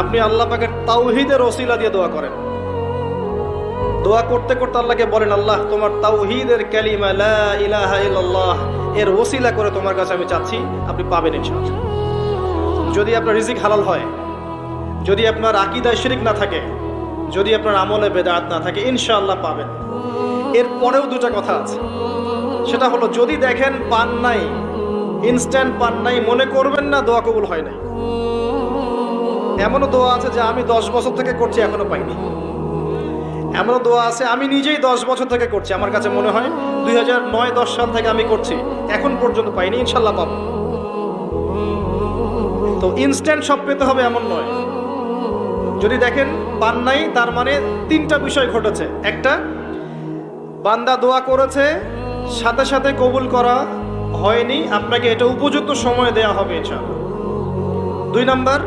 আপনি আল্লাহ পাকের তাওহীদের ওসিলা দিয়ে দোয়া করেন। দোয়া করতে করতে আল্লাহকে বলেন, আল্লাহ তোমার তাওহীদের কালিমা লা ইলাহা ইল্লাল্লাহ এর ওসিলা করে তোমার কাছে আমি চাচ্ছি, আপনি পাবেন ইনশাআল্লাহ। যদি আপনার রিজিক হালাল হয়, যদি আপনার আকীদায় শিরক না থাকে, যদি আপনার আমলে বেদাত না থাকে, ইনশাআল্লাহ পাবেন। এরপরেও দুটা কথা আছে, সেটা হলো যদি দেখেন পান নাই, ইনস্ট্যান্ট পান নাই, মনে করবেন না দোয়া কবুল হয় নাই। এমনও দোয়া আছে যে আমি 10 বছর থেকে করছি এখনো পাইনি। এমনও দোয়া আছে আমি নিজেই 10 বছর থেকে করছি, আমার কাছে মনে হয় 2009-10 সাল থেকে আমি করছি, এখন পর্যন্ত পাইনি, ইনশাল্লাহ পাবো। তো ইনস্ট্যান্ট সব পেতে হবে এমন নয়। যদি দেখেন পান নাই, তার মানে 3টা বিষয় ঘটেছে। একটা, বান্দা দোয়া করেছে, সাথে সাথে কবুল করা হয়নি, আপনাকে এটা উপযুক্ত সময় দেয়া হবে ইনশাআল্লাহ। 2 নাম্বার,